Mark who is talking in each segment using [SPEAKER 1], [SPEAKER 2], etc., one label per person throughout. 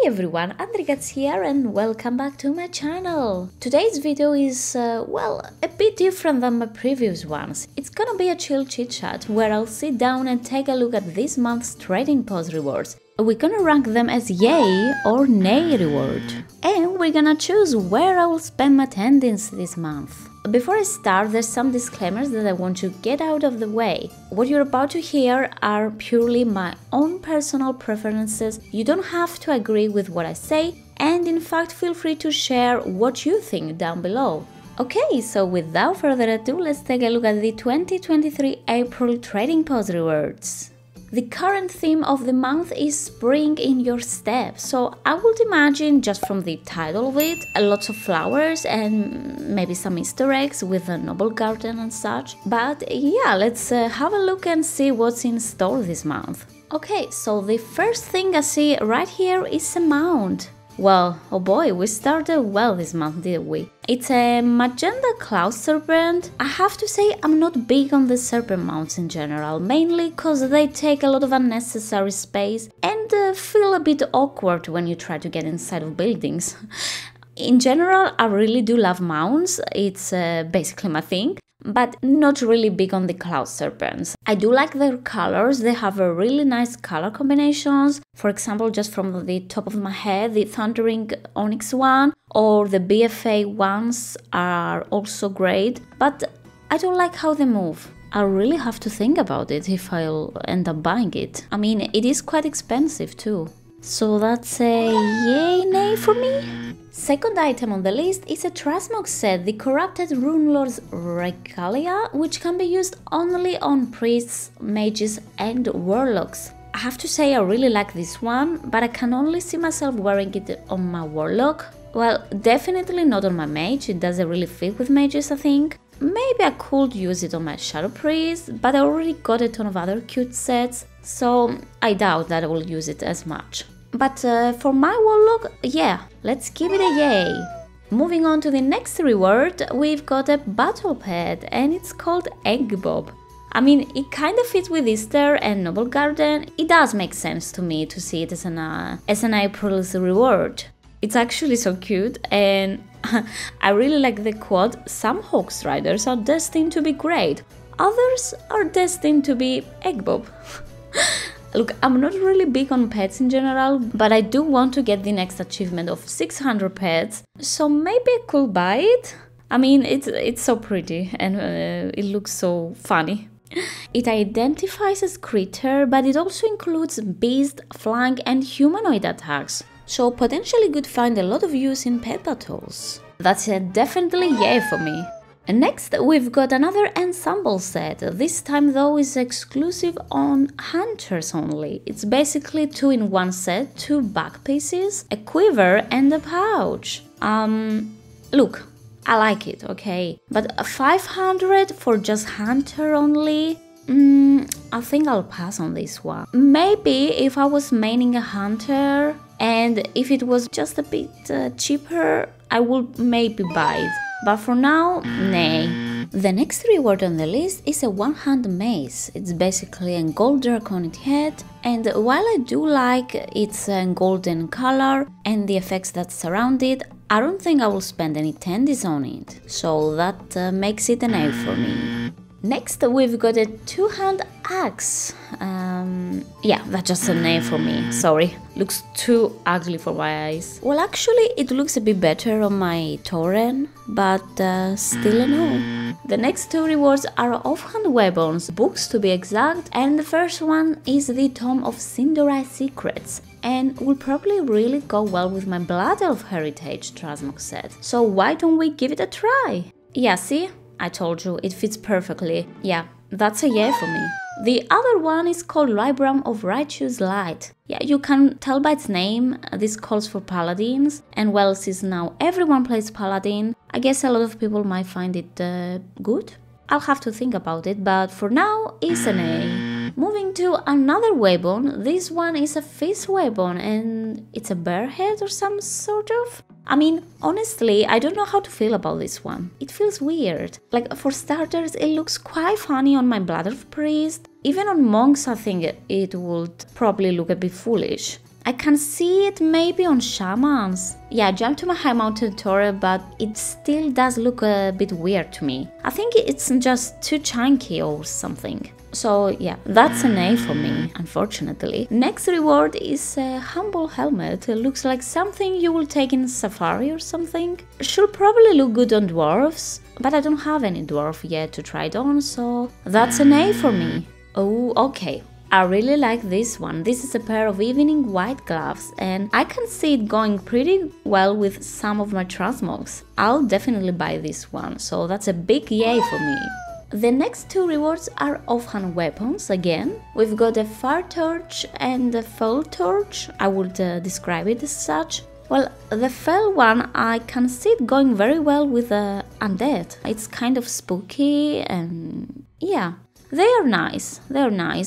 [SPEAKER 1] everyone, Andrikats here and welcome back to my channel. Today's video is, well, a bit different than my previous ones. It's gonna be a chill chit chat where I'll sit down and take a look at this month's trading post rewards. We're gonna rank them as yay or nay reward. And we're gonna choose where I will spend my tendings this month. Before I start, there's some disclaimers that I want to get out of the way. What you're about to hear are purely my own personal preferences. You don't have to agree with what I say, and in fact feel free to share what you think down below. Okay, so without further ado, let's take a look at the 2023 April trading post rewards. The current theme of the month is spring in your step, so I would imagine, just from the title of it, lots of flowers and maybe some Easter eggs with a noble garden and such. But yeah, let's have a look and see what's in store this month. Okay, so the first thing I see right here is a mount. Well, oh boy, we started well this month, didn't we? It's a magenta cloud serpent. I have to say I'm not big on the serpent mounts in general, mainly because they take a lot of unnecessary space and feel a bit awkward when you try to get inside of buildings. In general, I really do love mounts, it's basically my thing. But not really big on the cloud serpents. I do like their colors, they have a really nice color combinations. For example, just from the top of my head, the Thundering Onyx one or the BFA ones are also great, but I don't like how they move. I really have to think about it if I'll end up buying it. I mean, it is quite expensive too. So that's a yay, nay for me. Second item on the list is a Transmog set, the Corrupted Rune Lord's Regalia, which can be used only on priests, mages and warlocks. I have to say I really like this one, but I can only see myself wearing it on my warlock. Well, definitely not on my mage, it doesn't really fit with mages I think. Maybe I could use it on my shadow priest, but I already got a ton of other cute sets, so I doubt that I will use it as much. But for my warlock, yeah, let's give it a yay. Moving on to the next reward, we've got a battle pet and it's called Egg Bob. I mean, it kind of fits with Easter and Noble Garden. It does make sense to me to see it as an April's reward. It's actually so cute and I really like the quote, some Hawks Riders are destined to be great, others are destined to be Egg Bob. Look, I'm not really big on pets in general, but I do want to get the next achievement of 600 pets, so maybe I could buy it? I mean, it's so pretty and it looks so funny. It identifies as critter, but it also includes beast, flank and humanoid attacks, so potentially could find a lot of use in pet battles. That's a definitely yay for me. And next, we've got another ensemble set. This time though is exclusive on hunters only. It's basically 2-in-1 set, 2 back pieces, a quiver and a pouch. Look, I like it, okay, but 500 for just hunter only? I think I'll pass on this one. Maybe if I was maining a hunter and if it was just a bit cheaper, I would maybe buy it. But for now, nay. The next reward on the list is a one-hand mace. It's basically a gold draconic head, and while I do like its golden color and the effects that surround it, I don't think I will spend any tendies on it, so that makes it an A for me. Next, we've got a two-hand axe. Yeah, that's just an A for me, sorry. Looks too ugly for my eyes. Well, actually, it looks a bit better on my Tauren, but still a no. The next two rewards are offhand weapons, books to be exact, and the first one is the Tome of Cinderai Secrets, and will probably really go well with my Blood Elf Heritage Transmog set. So why don't we give it a try? Yeah, see? I told you, it fits perfectly. Yeah, that's a yeah for me. The other one is called Libram of Righteous Light. Yeah, you can tell by its name, this calls for paladins, and well, since now everyone plays paladin, I guess a lot of people might find it good. I'll have to think about it, but for now, it's an A. Moving to another weapon, this one is a fist weapon and it's a bear head or some sort of? I mean, honestly, I don't know how to feel about this one. It feels weird. Like, for starters, it looks quite funny on my Blood Elf Priest. Even on monks, I think it would probably look a bit foolish. I can see it maybe on shamans. Yeah, I jumped to my high mountain turret, but it still does look a bit weird to me. I think it's just too chunky or something. So yeah, that's an A for me, unfortunately. Next reward is a humble helmet. It looks like something you will take in safari or something. Should probably look good on dwarves, but I don't have any dwarf yet to try it on, so that's an A for me. Oh, okay. I really like this one. This is a pair of evening white gloves, and I can see it going pretty well with some of my transmogs. I'll definitely buy this one, so that's a big yay for me. The next two rewards are offhand weapons again. We've got a fire torch and a fell torch. I would describe it as such. Well, the fell one, I can see it going very well with the undead. It's kind of spooky and yeah. They are nice,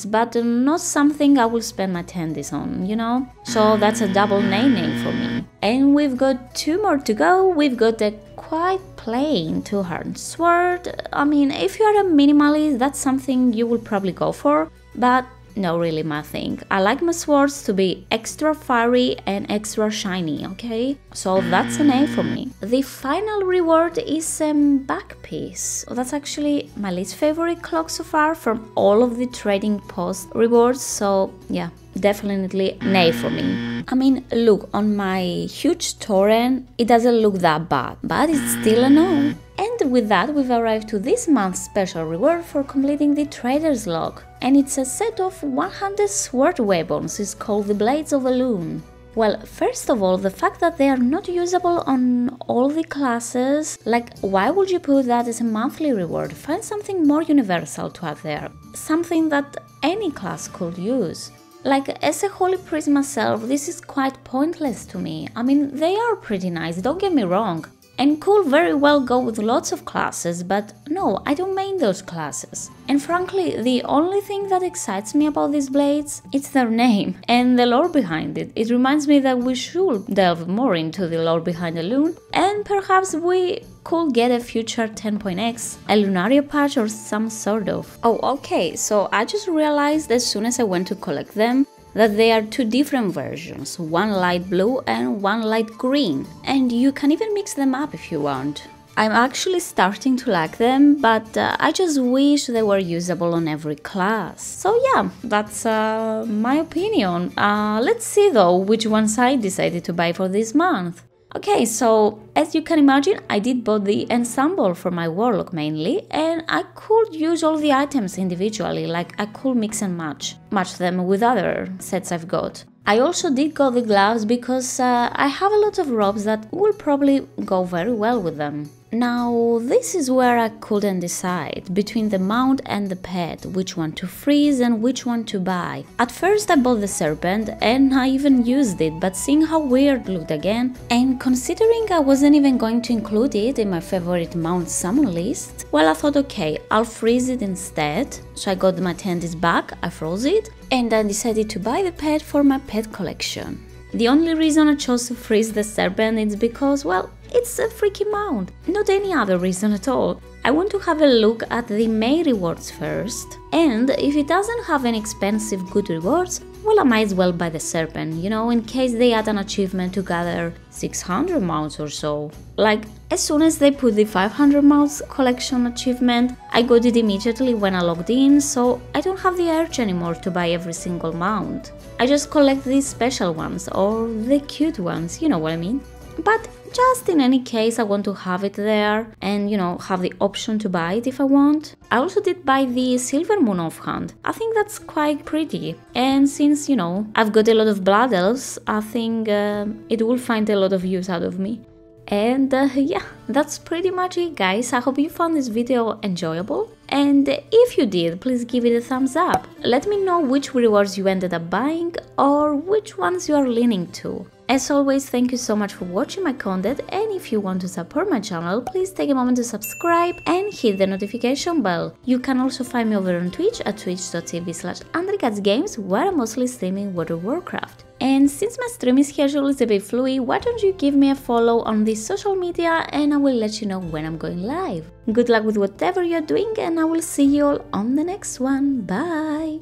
[SPEAKER 1] but not something I will spend my tendies on, you know? So that's a double nay for me. And we've got two more to go. We've got a quite plain two-handed sword. I mean, if you are a minimalist, that's something you will probably go for, but not really my thing. I like my swords to be extra fiery and extra shiny, okay? So that's an A for me. The final reward is a back piece. That's actually my least favorite cloak so far from all of the trading post rewards, so yeah, definitely an A for me. I mean, look, on my huge torrent, it doesn't look that bad, but it's still a no. And with that, we've arrived to this month's special reward for completing the Trader's Log. And it's a set of 100 sword weapons. It's called the Blades of Elune. Well, first of all, the fact that they are not usable on all the classes, like, why would you put that as a monthly reward? Find something more universal to add there. Something that any class could use. Like, as a holy priest myself, this is quite pointless to me. I mean, they are pretty nice, don't get me wrong. And could very well go with lots of classes, but no, I don't main those classes. And frankly, the only thing that excites me about these blades is their name and the lore behind it. It reminds me that we should delve more into the lore behind Elune, and perhaps we could get a future 10.x, a Lunaria patch or some sort of. Oh, okay, so I just realized as soon as I went to collect them that they are two different versions, one light blue and one light green, and you can even mix them up if you want. I'm actually starting to like them, but I just wish they were usable on every class. So yeah, that's my opinion. Let's see though which ones I decided to buy for this month. Okay, so as you can imagine, I did bought the ensemble for my warlock mainly, and I could use all the items individually, like I could mix and match them with other sets I've got. I also did go the gloves because I have a lot of robes that will probably go very well with them. Now, this is where I couldn't decide between the mount and the pet, which one to freeze and which one to buy. At first I bought the serpent and I even used it, but seeing how weird it looked again, and considering I wasn't even going to include it in my favorite mount summon list, well, I thought okay, I'll freeze it instead. So I got my tendies back, I froze it, and I decided to buy the pet for my pet collection. The only reason I chose to freeze the serpent is because, well, it's a freaky mount, not any other reason at all. I want to have a look at the May rewards first, and if it doesn't have any expensive good rewards, well, I might as well buy the serpent, you know, in case they add an achievement to gather 600 mounts or so. Like, as soon as they put the 500 mounts collection achievement, I got it immediately when I logged in, so I don't have the urge anymore to buy every single mount. I just collect these special ones, or the cute ones, you know what I mean. But just in any case, I want to have it there and, you know, have the option to buy it if I want. I also did buy the Silver Moon offhand. I think that's quite pretty. And since, you know, I've got a lot of blood elves, I think it will find a lot of use out of me. And yeah, that's pretty much it, guys. I hope you found this video enjoyable. And if you did, please give it a thumbs up. Let me know which rewards you ended up buying or which ones you are leaning to. As always, thank you so much for watching my content, and if you want to support my channel, please take a moment to subscribe and hit the notification bell. You can also find me over on Twitch at twitch.tv/AndrikatsGames, where I'm mostly streaming World of Warcraft. And since my streaming schedule is a bit fluid, why don't you give me a follow on this social media and I will let you know when I'm going live. Good luck with whatever you're doing, and I will see you all on the next one. Bye!